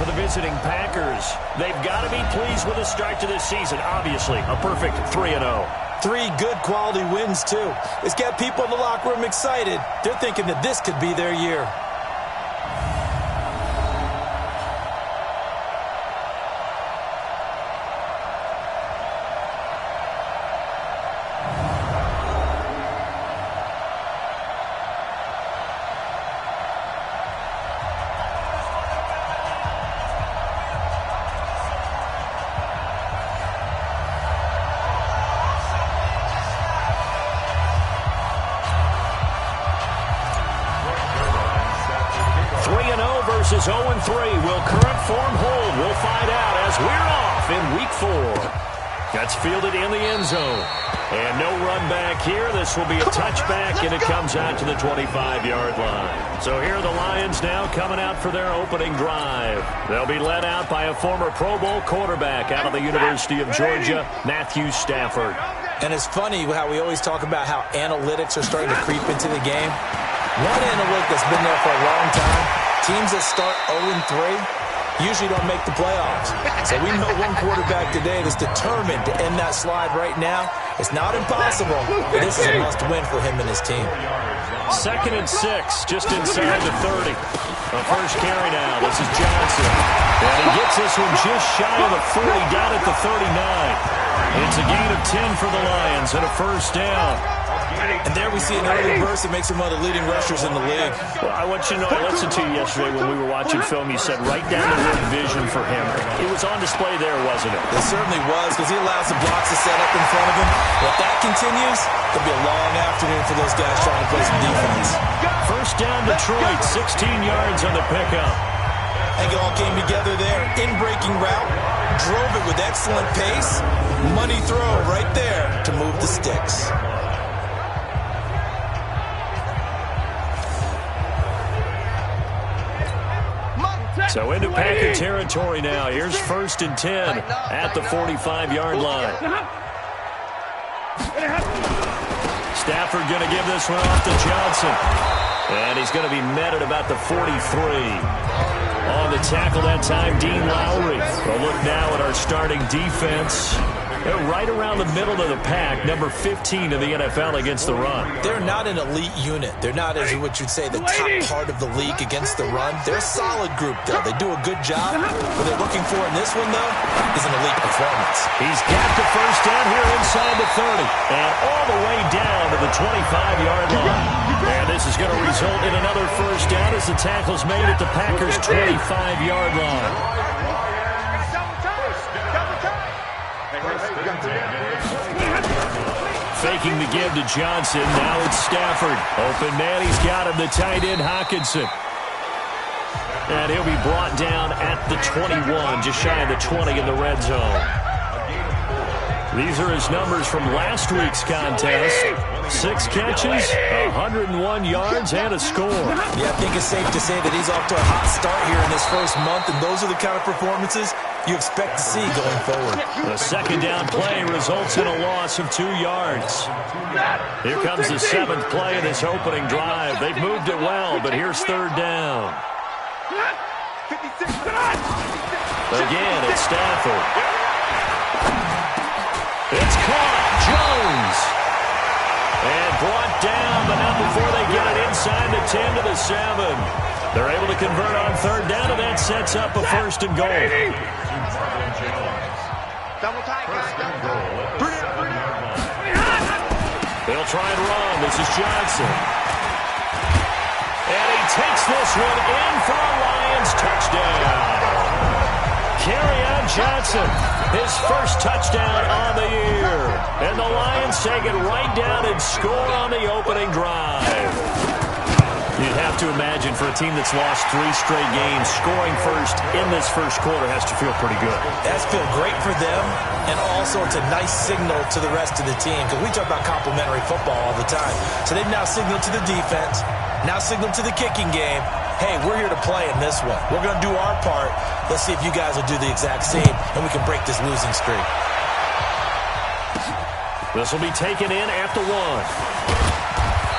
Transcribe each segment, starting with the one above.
for the visiting Packers. They've got to be pleased with the start to this season. Obviously, a perfect 3-0. 3 good quality wins, too. It's got people in the locker room excited. They're thinking that this could be their year. Versus 0-3. Will current form hold? We'll find out as we're off in Week 4. That's fielded in the end zone. And no run back here. This will be a touchback, and it comes out to the 25-yard line. So here are the Lions now coming out for their opening drive. They'll be led out by a former Pro Bowl quarterback out of the University of Georgia, Matthew Stafford. And it's funny how we always talk about how analytics are starting to creep into the game. One analytic that's been there for a long time, teams that start 0-3 usually don't make the playoffs. So we know one quarterback today that's determined to end that slide right now. It's not impossible, but this is a must-win for him and his team. 2nd and 6, just inside the 30. The first carry now. This is Johnson. And he gets this one just shy of the 40, down at the 39. It's a gain of 10 for the Lions and a first down. And there we see an early burst that makes him one of the leading rushers in the league. Well, I want you to know, I listened to you yesterday when we were watching film. You said right down the rim vision for him. It was on display there, wasn't it? It certainly was, because he allows the blocks to set up in front of him. If that continues, it'll be a long afternoon for those guys trying to play some defense. First down, Detroit, 16 yards on the pickup. I think it all came together there. In-breaking route, drove it with excellent pace. Money throw right there to move the sticks. So into Packer territory now. Here's 1st and 10 at the 45-yard line. Stafford going to give this one off to Johnson. And he's going to be met at about the 43. On the tackle that time, Dean Lowry. We'll look now at our starting defense. They're right around the middle of the pack, number 15 in the NFL against the run. They're not an elite unit. They're not, as what you'd say, the top part of the league against the run. They're a solid group, though. They do a good job. What they're looking for in this one, though, is an elite performance. He's got the first down here inside the 30 and all the way down to the 25-yard line. And this is going to result in another first down as the tackle's made at the Packers' 25-yard line. Faking the give to Johnson. Now it's Stafford. Open man. He's got him. The tight end, Hockenson. And he'll be brought down at the 21, just shy of the 20 in the red zone. These are his numbers from last week's contest. 6 catches, 101 yards, and a score. Yeah, I think it's safe to say that he's off to a hot start here in this first month, and those are the kind of performances you expect to see going forward. The second down play results in a loss of 2 yards. Here comes the 7th play of this opening drive. They've moved it well, but here's 3rd down. Again, it's Stafford. It's caught. Jones. And brought down, but not before they get it inside the 10 to the 7. They're able to convert on 3rd down, and that sets up a 1st and goal. Double tight, guys. They'll try and run. This is Johnson. And he takes this one in for a Lions touchdown. Kerryon Johnson, his first touchdown on the year. And the Lions take it right down and score on the opening drive. You'd have to imagine for a team that's lost 3 straight games, scoring first in this first quarter has to feel pretty good. That's feel great for them, and also it's a nice signal to the rest of the team, because we talk about complimentary football all the time. So they've now signaled to the defense, now signaled to the kicking game, hey, we're here to play in this one. We're going to do our part. Let's see if you guys will do the exact same, and we can break this losing streak. This will be taken in at the 1.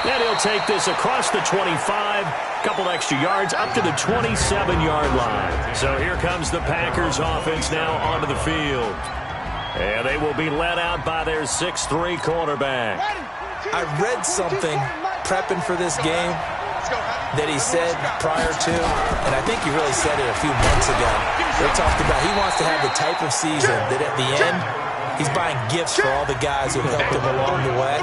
And he'll take this across the 25, couple extra yards up to the 27-yard line. So here comes the Packers offense now onto the field. And they will be led out by their 6'3" quarterback. I read something prepping for this game that he said prior to, and I think he really said it a few months ago. They talked about he wants to have the type of season that at the end, he's buying gifts for all the guys who helped him along the way.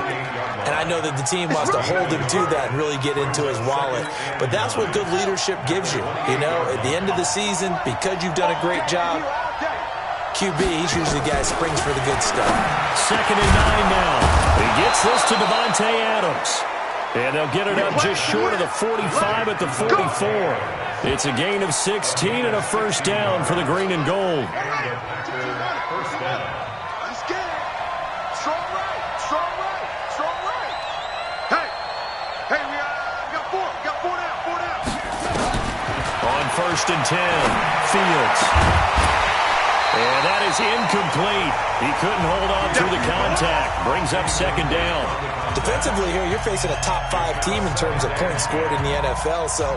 And I know that the team wants to hold him to that and really get into his wallet. But that's what good leadership gives you. You know, at the end of the season, because you've done a great job, QB, he's usually the guy who springs for the good stuff. 2nd and 9 now. He gets this to Devontae Adams. And they'll get it up just short of the 45 at the 44. It's a gain of 16 and a first down for the green and gold. On 1st and 10, Fields. And that is incomplete. He couldn't hold on through the contact. Brings up 2nd down. Defensively here, you're facing a top-5 team in terms of points scored in the NFL. So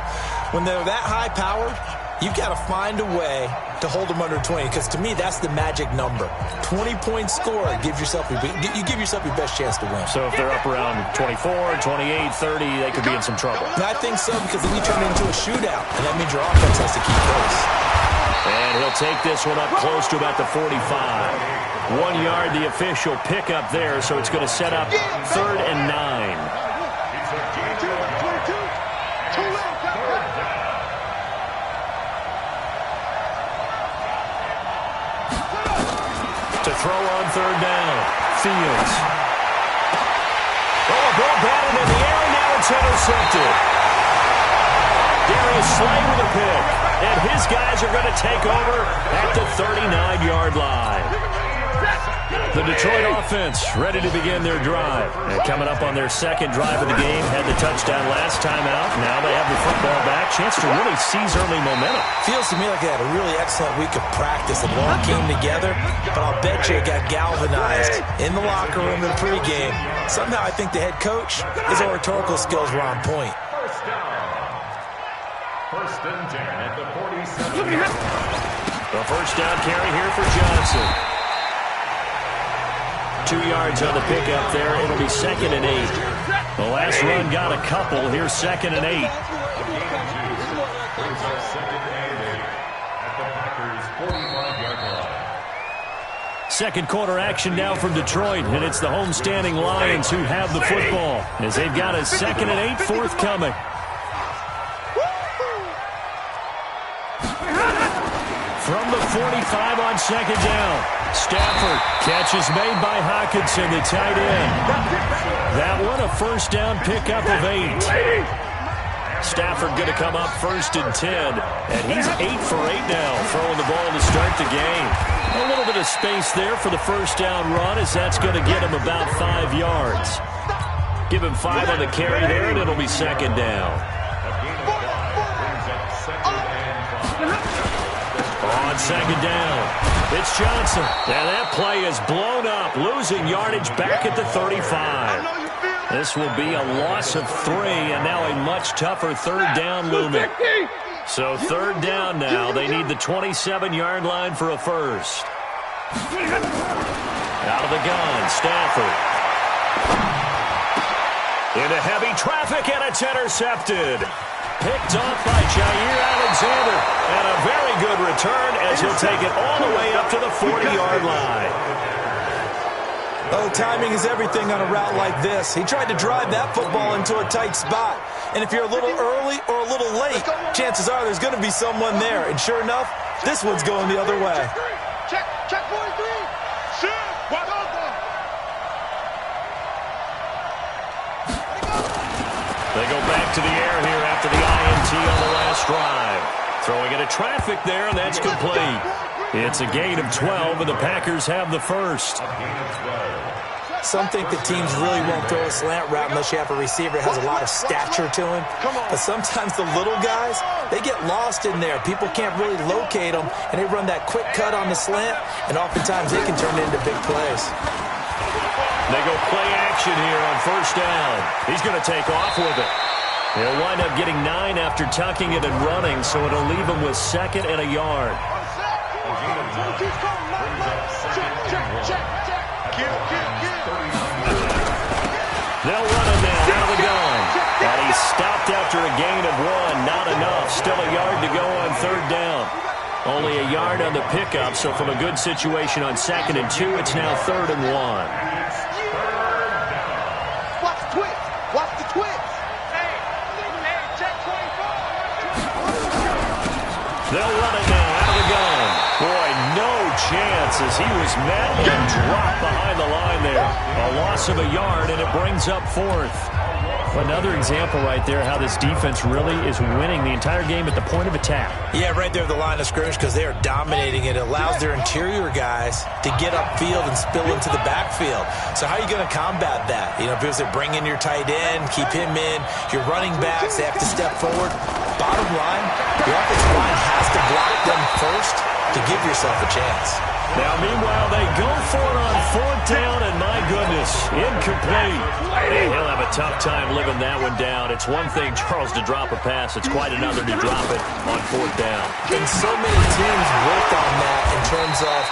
when they're that high-powered, you've got to find a way to hold them under 20. Because to me, that's the magic number. 20 points scored, you give yourself your best chance to win. So if they're up around 24, 28, 30, they could be in some trouble. And I think so, because then you turn it into a shootout. And that means your offense has to keep pace. And he'll take this one up close to about the 45. 1 yard, the official pickup there, so it's going to set up 3rd and 9. To throw on 3rd down, Fields. Oh, a ball batted in the air, now it's intercepted. Darius Slay with a pick. And his guys are going to take over at the 39-yard line. The Detroit offense ready to begin their drive. And coming up on their 2nd drive of the game, had the touchdown last time out. Now they have the football back. Chance to really seize early momentum. Feels to me like they had a really excellent week of practice. It all came together, but I'll bet you it got galvanized in the locker room in pregame. Somehow I think the head coach, his oratorical skills were on point. 1st and 10 at the 47. The first down carry here for Johnson. 2 yards on the pickup there. It'll be 2nd and 8. The last run got a couple. Here's 2nd and 8. Second quarter action now from Detroit, and it's the homestanding Lions who have the football as they've got a 2nd and 8 forthcoming. From the 45 on 2nd down. Stafford, catch is made by Hockenson, the tight end. That one a first down pickup of 8. Stafford going to come up 1st and 10. And he's 8 for 8 now, throwing the ball to start the game. A little bit of space there for the first down run, as that's going to get him about 5 yards. Give him 5 on the carry there, and it'll be 2nd down. On 2nd down, it's Johnson. And that play is blown up, losing yardage back at the 35. This will be a loss of 3, and now a much tougher 3rd down looming. So 3rd down now. They need the 27-yard line for a first. Out of the gun, Stafford. Into heavy traffic, and it's intercepted. Picked off by Jair Alexander. And a very good return as he'll take it all the way up to the 40-yard line. Oh, timing is everything on a route like this. He tried to drive that football into a tight spot. And if you're a little early or a little late, chances are there's going to be someone there. And sure enough, this one's going the other way. Check 43. They go back to the air here after the INT on the last drive. Throwing into traffic there, and that's complete. It's a gain of 12, and the Packers have the first. Some think that teams really won't throw a slant route unless you have a receiver that has a lot of stature to him. But sometimes the little guys, they get lost in there. People can't really locate them, and they run that quick cut on the slant, and oftentimes they can turn it into big plays. They go play action here on first down. He's going to take off with it. He'll wind up getting 9 after tucking it and running, so it'll leave him with 2nd and a yard. They'll run him now out of the gun. And he's stopped after a gain of 1. Not enough. Still a yard to go on 3rd down. Only a yard on the pickup, so from a good situation on 2nd and 2, it's now 3rd and 1. Watch the twist. Watch the twist. Hey, check 24. They'll run it now out of the gun. Boy, no chance as he was met and dropped behind the line there. A loss of a yard, and it brings up 4th. Another example right there how this defense really is winning the entire game at the point of attack. Yeah, right there at the line of scrimmage because they are dominating it. It allows their interior guys to get upfield and spill into the backfield. So how are you going to combat that? You know, because they bring in your tight end, keep him in. Your running backs, they have to step forward. Bottom line, your offensive line has to block them first to give yourself a chance. Now, meanwhile, they go for it on 4th down, and my goodness, incomplete. Hey, he'll have a tough time living that one down. It's one thing, Charles, to drop a pass. It's quite another to drop it on 4th down. And so many teams worked on that in terms of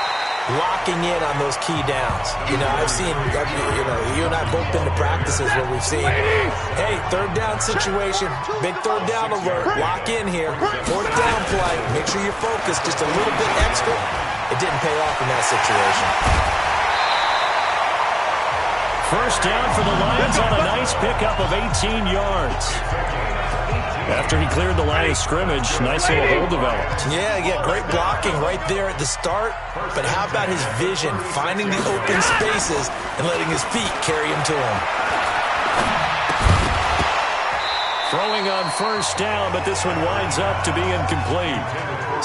locking in on those key downs. You know, I've seen, you know, you and I both been to practices where we've seen, hey, 3rd down situation, big 3rd down alert, lock in here, 4th down play, make sure you're focused just a little bit extra. It didn't pay off in that situation. First down for the Lions on a nice pickup of 18 yards. After he cleared the line of scrimmage, nice little hole developed. Yeah, great blocking right there at the start. But how about his vision, finding the open spaces and letting his feet carry him to him? Throwing on first down, but this one winds up to be incomplete.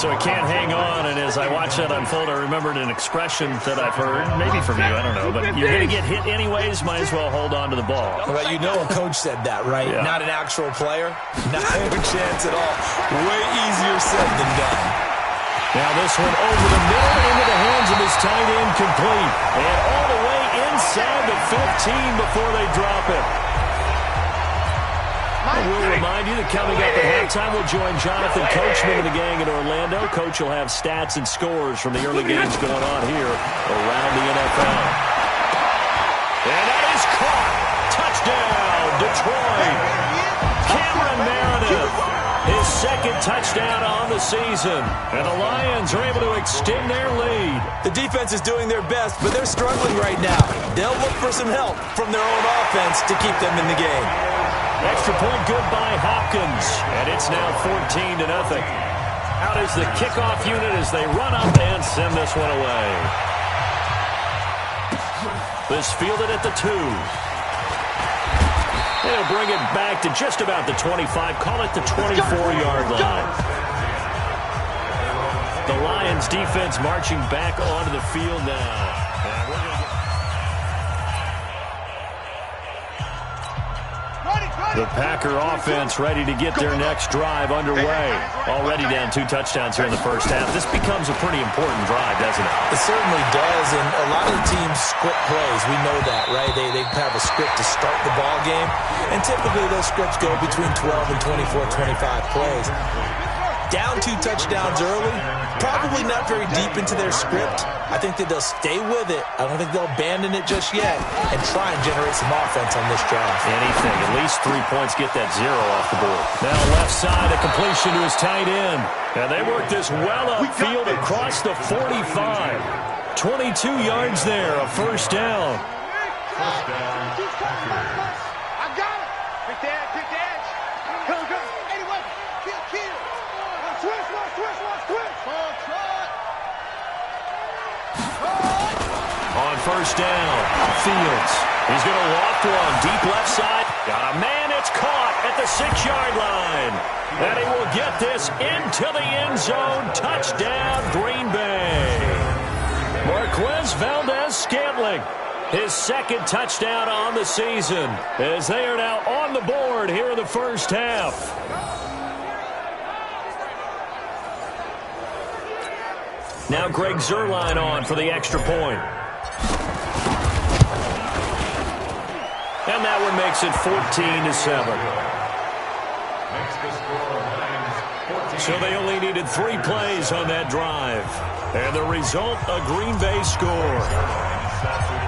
So he can't hang on, and as I watch that unfold, I remembered an expression that I've heard, maybe from you, I don't know, but you're going to get hit anyways, might as well hold on to the ball. Well, you know a coach said that, right? Yeah. Not an actual player. Not a chance at all. Way easier said than done. Now this one over the middle into the hands of his tight end complete. And all the way inside the 15 before they drop it. We'll remind you that coming up at halftime, we'll join Jonathan Coachman and the gang in Orlando. Coach will have stats and scores from the early games going on here around the NFL. And that is caught. Touchdown, Detroit. Cameron Meredith, his 2nd touchdown on the season. And the Lions are able to extend their lead. The defense is doing their best, but they're struggling right now. They'll look for some help from their own offense to keep them in the game. Extra point good by Hopkins, and it's now 14-0. Out is the kickoff unit as they run up and send this one away. This fielded at the 2. They'll bring it back to just about the 25, call it the 24-yard line. The Lions defense marching back onto the field now. And we're going to get the Packer offense ready to get their next drive underway. Already down 2 touchdowns here in the first half. This becomes a pretty important drive, doesn't it? It certainly does, and a lot of the teams script plays. We know that, right? They have a script to start the ball game, and typically those scripts go between 12 and 24, 25 plays. Down 2 touchdowns early, probably not very deep into their script. I think that they'll stay with it. I don't think they'll abandon it just yet and try and generate some offense on this drive. Anything. At least 3 points get that 0 off the board. Now left side, a completion to his tight end. And they work this well upfield across the 45. 22 yards there, a first down. First down. I got it. Pick the edge. Go. Anyway, kill. Switch. On first down, Fields. He's going to loft one deep left side. Got a man. It's caught at the 6-yard line. And he will get this into the end zone. Touchdown, Green Bay. Marquez Valdez-Scantling, his 2nd touchdown on the season, as they are now on the board here in the first half. Now Greg Zuerlein on for the extra point. And that one makes it 14-7. So they only needed 3 plays on that drive. And the result, a Green Bay score.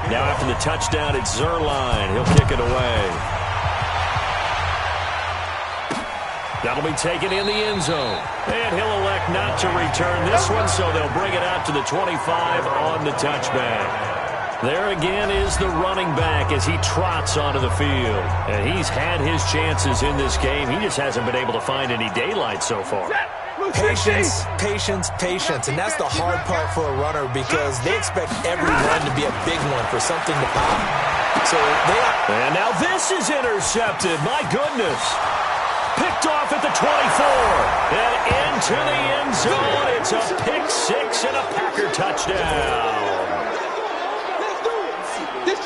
Now after the touchdown, it's Zerline. He'll kick it away. That'll be taken in the end zone. And he'll elect not to return this one, so they'll bring it out to the 25 on the touchback. There again is the running back as he trots onto the field. And he's had his chances in this game. He just hasn't been able to find any daylight so far. Patience, patience, patience. And that's the hard part for a runner because they expect every run to be a big one for something to pop. And now this is intercepted. My goodness. Picked off at the 24. And into the end zone. It's a pick 6 and a Packer touchdown.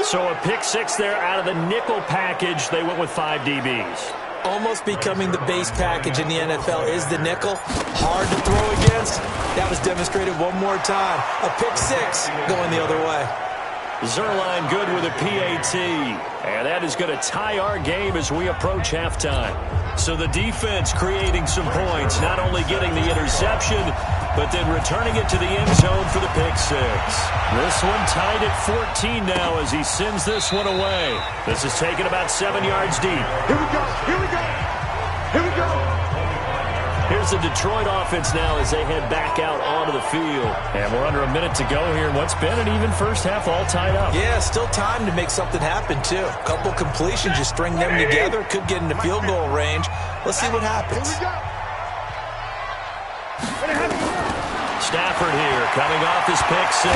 So a pick 6 there out of the nickel package. They went with 5 DBs. Almost becoming the base package in the NFL is the nickel. Hard to throw against. That was demonstrated one more time. A pick 6 going the other way. Zerline good with a PAT. And that is going to tie our game as we approach halftime. So the defense creating some points, not only getting the interception, but then returning it to the end zone for the pick 6. This one tied at 14 now as he sends this one away. This is taken about 7 yards deep. Here we go, here we go, here we go. Here's the Detroit offense now as they head back out onto the field. And we're under a minute to go here in what's been an even first half, all tied up. Yeah, still time to make something happen, too. A couple completions, you string them together, could get into field goal range. Let's see what happens. Stafford here, coming off his pick 6.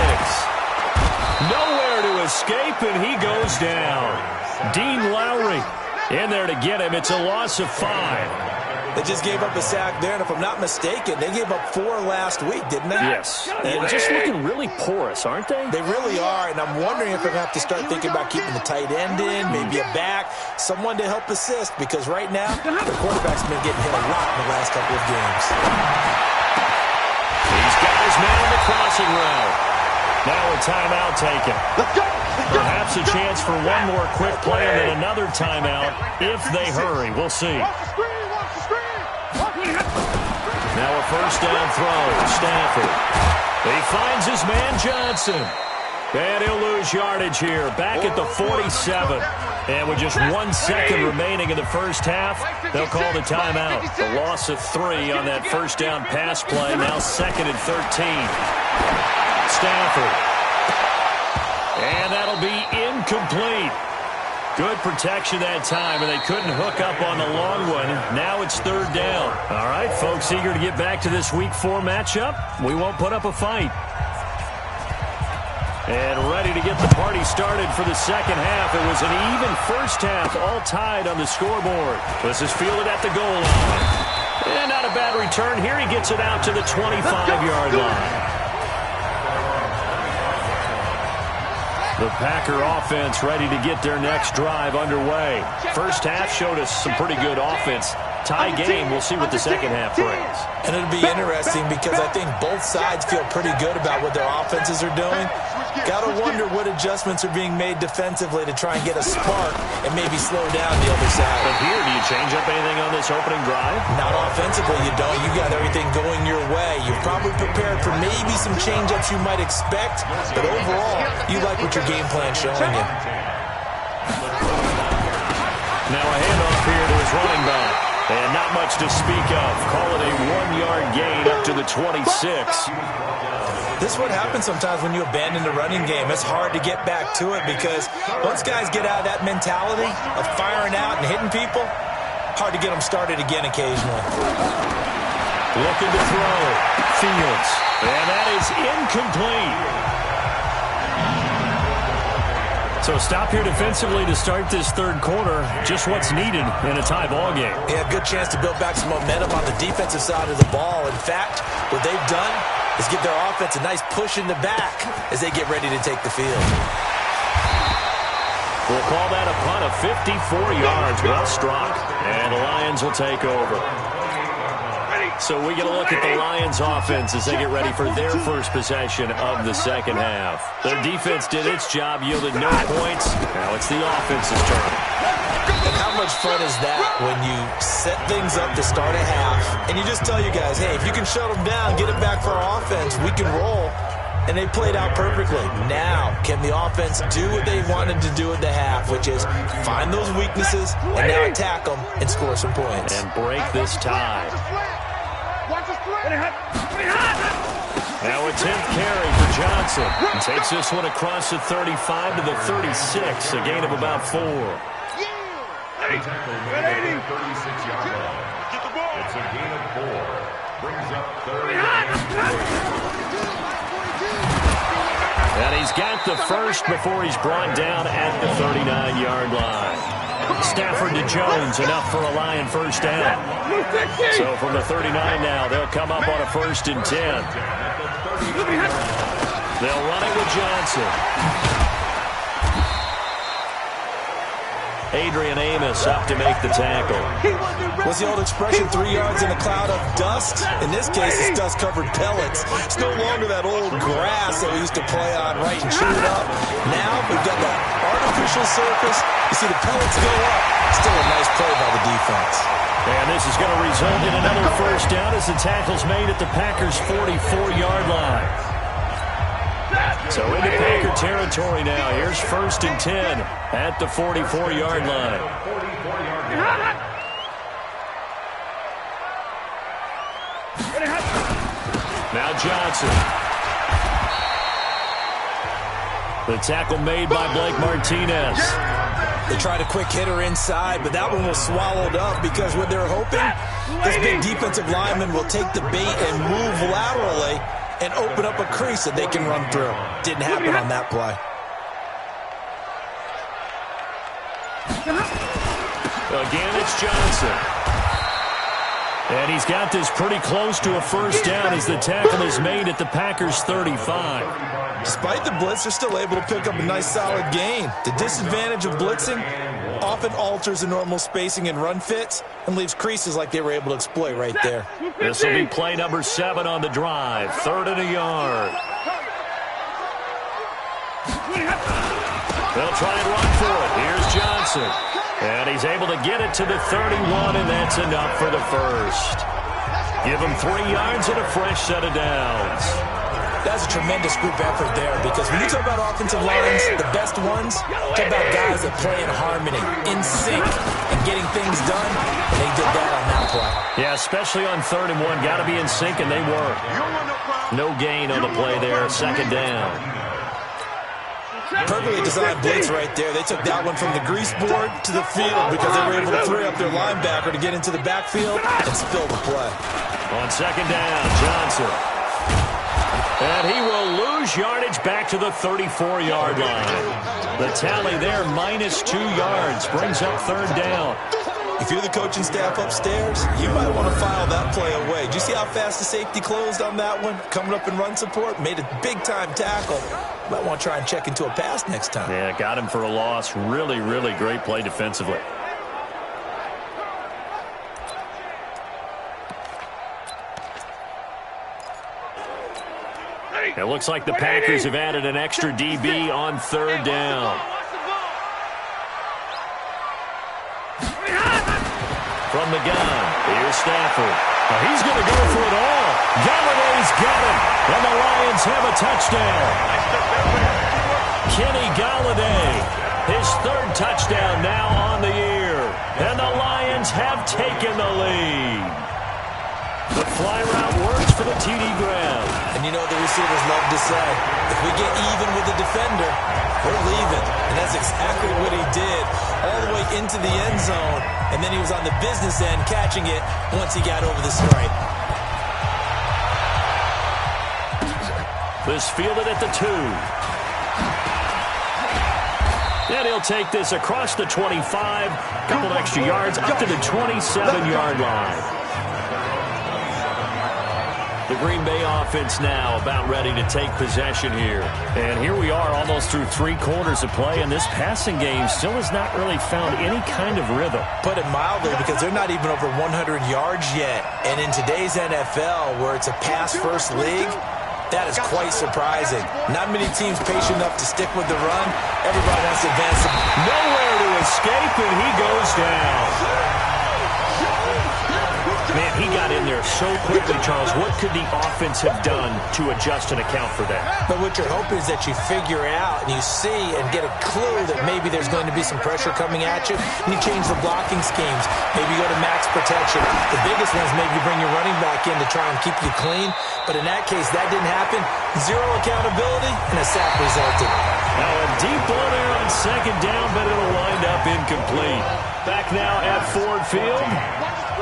Nowhere to escape, and he goes down. Dean Lowry in there to get him. It's a loss of 5. They just gave up a sack there, and if I'm not mistaken, they gave up 4 last week, didn't they? Yes. And just looking really porous, aren't they? They really are, and I'm wondering if I'm going to have to start thinking about keeping the tight end in, maybe a back, someone to help assist, because right now, the quarterback's been getting hit a lot in the last couple of games. He's got his man on the crossing route. Now a timeout taken. Let's go. Perhaps a chance for one more quick play and then another timeout if they hurry. We'll see. Now a first down throw. Stafford. He finds his man Johnson. And he'll lose yardage here. Back at the 47. And with just 1 second remaining in the first half, they'll call the timeout. The loss of 3 on that first down pass play. Now 2nd and 13. Stafford. And that'll be incomplete. Good protection that time, and they couldn't hook up on the long one. Now it's 3rd down. All right, folks, eager to get back to this Week 4 matchup. We won't put up a fight. And ready to get the party started for the second half. It was an even first half, all tied on the scoreboard. This is fielded at the goal line. And not a bad return here. He gets it out to the 25-yard line. The Packer offense ready to get their next drive underway. First half showed us some pretty good offense. Tie game, we'll see what the second half brings. And it'll be interesting because I think both sides feel pretty good about what their offenses are doing. Got to wonder what adjustments are being made defensively to try and get a spark and maybe slow down the other side. But here, do you change up anything on this opening drive? Not offensively, you don't. You got everything going your way. You've probably prepared for maybe some change-ups you might expect, but overall, you like what your game plan's showing you. Now a handoff here to his running back. And not much to speak of. Call it a 1-yard gain up to the 26. This is what happens sometimes when you abandon the running game. It's hard to get back to it because once guys get out of that mentality of firing out and hitting people, hard to get them started again occasionally. Looking to throw. Fields. And that is incomplete. So stop here defensively to start this third quarter. Just what's needed in a tie ball game. Yeah, good chance to build back some momentum on the defensive side of the ball. In fact, what they've done is give their offense a nice push in the back as they get ready to take the field. We'll call that a punt of 54 yards. Well struck. And the Lions will take over. Ready. So we get a look at the Lions offense as they get ready for their first possession of the second half. Their defense did its job, yielded no points. Now it's the offense's turn. And how much fun is that when you set things up to start a half and you just tell your guys, hey, if you can shut them down, get it back for our offense, we can roll. And they played out perfectly. Now, can the offense do what they wanted to do at the half, which is find those weaknesses and now attack them and score some points. And break this tie. Now a 10th carry for Johnson. And takes this one across the 35 to the 36, a gain of about 4. A tackle made at the 36-yard line. It's a gain of 4. Brings up 3rd and 3. And he's got the first before he's brought down at the 39-yard line. Stafford to Jones, enough for a Lion first down. So from the 39 now, they'll come up on a 1st and 10. They'll run it with Johnson. Adrian Amos up to make the tackle. What's the old expression, 3 yards in a cloud of dust? In this case, it's dust-covered pellets. It's no longer that old grass that we used to play on, right, and chew it up. Now we've got that artificial surface. You see the pellets go up. Still a nice play by the defense. And this is going to result in another first down as the tackle's made at the Packers' 44-yard line. So into Packer territory now. Here's 1st and 10 at the 44-yard line. Now Johnson. The tackle made by Blake Martinez. They tried a quick hitter inside, but that one was swallowed up because what they're hoping, this big defensive lineman will take the bait and move laterally and open up a crease that they can run through. Didn't happen on that play. Again, it's Johnson. And he's got this pretty close to a first down as the tackle is made at the Packers' 35. Despite the blitz, they're still able to pick up a nice solid gain. The disadvantage of blitzing often alters the normal spacing and run fits and leaves creases like they were able to exploit right there. This will be play number 7 on the drive. 3rd and a yard. They'll try and run for it. Here's Johnson. And he's able to get it to the 31, and that's enough for the first. Give him 3 yards and a fresh set of downs. That's a tremendous group effort there because when you talk about offensive lines, the best ones, talk about guys that play in harmony, in sync, and getting things done, and they did that on that play. Yeah, especially on 3rd and 1. Got to be in sync, and they were. No gain on the play there. 2nd down. Perfectly designed blitz right there. They took that one from the grease board to the field because they were able to throw up their linebacker to get into the backfield and spill the play. On 2nd down, Johnson. And he will lose yardage back to the 34-yard line. The tally there, -2 yards, brings up 3rd down. If you're the coaching staff upstairs, you might want to file that play away. Do you see how fast the safety closed on that one? Coming up in run support, made a big-time tackle. You might want to try and check into a pass next time. Yeah, got him for a loss. Really, really great play defensively. It looks like the Packers have added an extra DB on 3rd down. From the gun, here's Stafford. Now he's going to go for it all. Galladay's got it, and the Lions have a touchdown. Kenny Galladay, his 3rd touchdown now on the year, and the Lions have taken the lead. The fly route works for the TD grab. And you know the receivers love to say, if we get even with the defender, we're leaving. And that's exactly what he did all the way into the end zone. And then he was on the business end catching it once he got over the stripe. This fielded at the 2. And he'll take this across the 25. Couple extra yards up to the 27-yard line. The The Green Bay offense now about ready to take possession here. And here we are almost through 3 quarters of play, and this passing game still has not really found any kind of rhythm. Put it mildly, because they're not even over 100 yards yet. And in today's NFL, where it's a pass-first league, that is quite surprising. Not many teams patient enough to stick with the run. Everybody wants to advance them. Nowhere to escape, and he goes down. Man, he got in there so quickly, Charles. What could the offense have done to adjust and account for that? But what you're hoping is that you figure out and you see and get a clue that maybe there's going to be some pressure coming at you, and you change the blocking schemes. Maybe you go to max protection. The biggest one is maybe you bring your running back in to try and keep you clean. But in that case, that didn't happen. Zero accountability, and a sack resulted. Now a deep ball there on second down, but it'll wind up incomplete. Back now at Ford Field.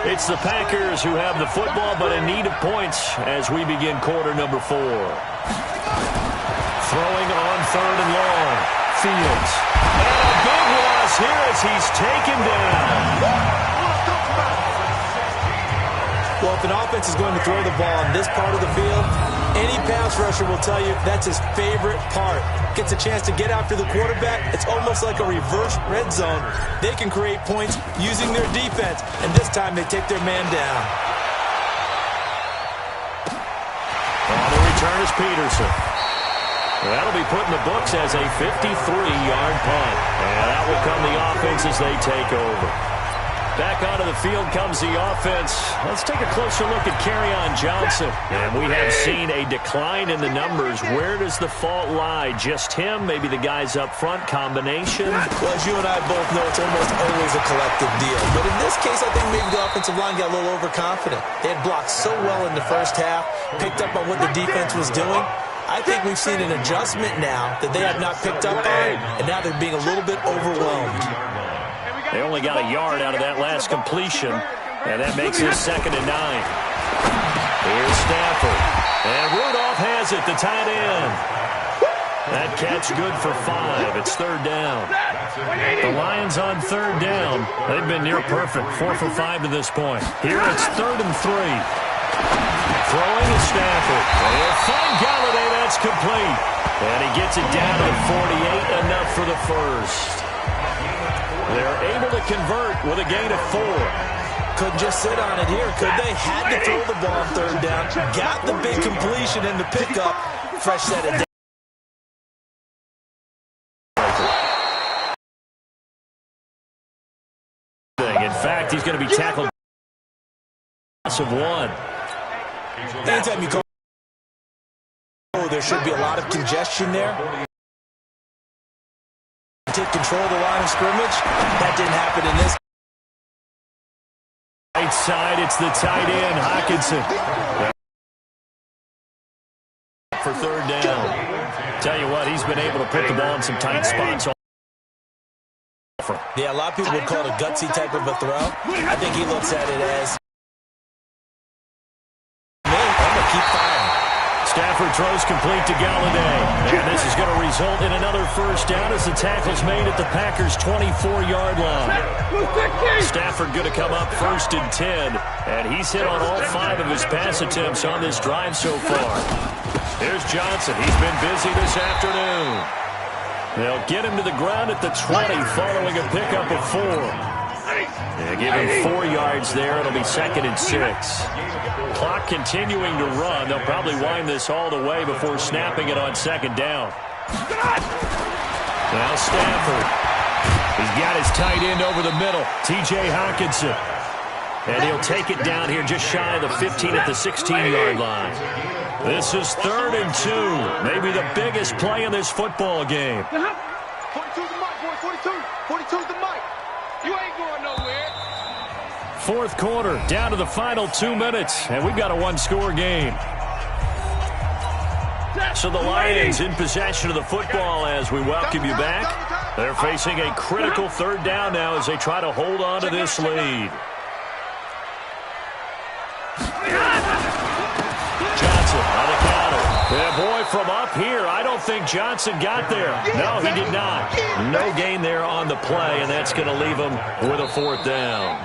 It's the Packers who have the football, but in need of points as we begin quarter number 4. Throwing on 3rd and long. Fields. And a big loss here as he's taken down. Well, if an offense is going to throw the ball on this part of the field, any pass rusher will tell you that's his favorite part. Gets a chance to get after the quarterback. It's almost like a reverse red zone. They can create points using their defense, and this time they take their man down. On the return is Peterson. That'll be put in the books as a 53-yard punt. And that will come the offense as they take over. Back onto the field comes the offense. Let's take a closer look at Kerryon Johnson. And we have seen a decline in the numbers. Where does the fault lie? Just him? Maybe the guys up front? Combination? Well, as you and I both know, it's almost always a collective deal. But in this case, I think maybe the offensive line got a little overconfident. They had blocked so well in the first half, picked up on what the defense was doing. I think we've seen an adjustment now that they have not picked up on, and now they're being a little bit overwhelmed. They only got a yard out of that last completion, and that makes it 2nd and 9. Here's Stafford. And Rudolph has it, the tight end. That catch good for 5. It's 3rd down. The Lions on 3rd down. They've been near perfect, 4 for 5 to this point. Here it's 3rd and 3. Throwing to Stafford. They'll find Galladay. That's complete. And he gets it down to the 48, enough for the first. They're able to convert with a gain of 4. Couldn't just sit on it here, could they? Had to throw the ball on 3rd down. Got the big completion in the pickup. Fresh set of In fact, he's going to be tackled of 1. Anytime you call, there should be a lot of congestion there. Take control of the line of scrimmage. That didn't happen in this. Right side, it's the tight end, Hockenson. For 3rd down. Tell you what, he's been able to put the ball in some tight spots. Yeah, a lot of people would call it a gutsy type of a throw. I think he looks at it as, I'm going to keep firing. Stafford throws complete to Galladay. And this is going to result in another first down as the tackle's made at the Packers' 24-yard line. Stafford going to come up 1st and 10. And he's hit on all 5 of his pass attempts on this drive so far. There's Johnson. He's been busy this afternoon. They'll get him to the ground at the 20 following a pickup of 4. They give him 4 yards there. It'll be 2nd and 6. Clock continuing to run. They'll probably wind this all the way before snapping it on 2nd down. Now Stafford. He's got his tight end over the middle, T.J. Hockenson. And he'll take it down here just shy of the 15 at the 16-yard line. This is 3rd and 2. Maybe the biggest play in this football game. 42's the mic, boy. 42. 42's the mic. You ain't going nowhere. 4th quarter, down to the final 2 minutes, and we've got a 1-score game. So the Lions in possession of the football as we welcome you back. They're facing a critical 3rd down now as they try to hold on to this lead. Johnson on the counter. Yeah, boy, from up here, I don't think Johnson got there. No, he did not. No gain there on the play, and that's going to leave him with a 4th down.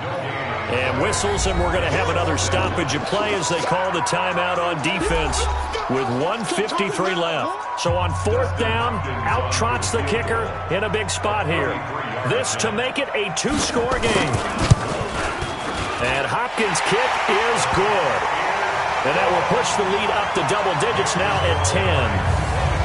And whistles, and we're going to have another stoppage of play as they call the timeout on defense with 1:53 left. So on 4th down, out trots the kicker in a big spot here. This to make it a 2-score game. And Hopkins' kick is good. And that will push the lead up to double digits now at 10.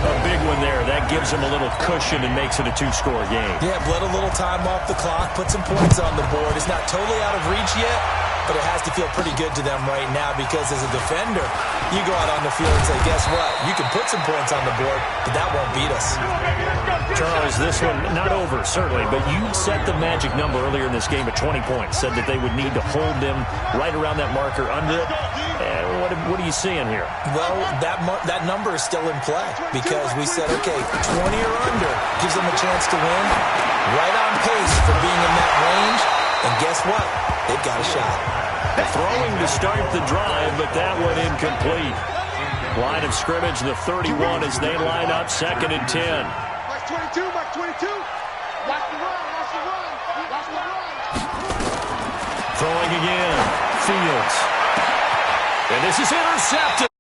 A big one there. That gives them a little cushion and makes it a 2-score game. Yeah, bled a little time off the clock, put some points on the board. It's not totally out of reach yet, but it has to feel pretty good to them right now because as a defender, you go out on the field and say, guess what? You can put some points on the board, but that won't beat us. Charles, this one not over, certainly, but you set the magic number earlier in this game at 20 points, said that they would need to hold them right around that marker under it. What are you seeing here? Well, that number is still in play because we said, okay, 20 or under gives them a chance to win. Right on pace for being in that range. And guess what? They've got a shot. Throwing to start the drive, but that one incomplete. Line of scrimmage, the 31 as they line up, 2nd and 10. Mark 22, Mark 22. Watch the run, watch the run, watch the run. Throwing again, Fields. And this is intercepted.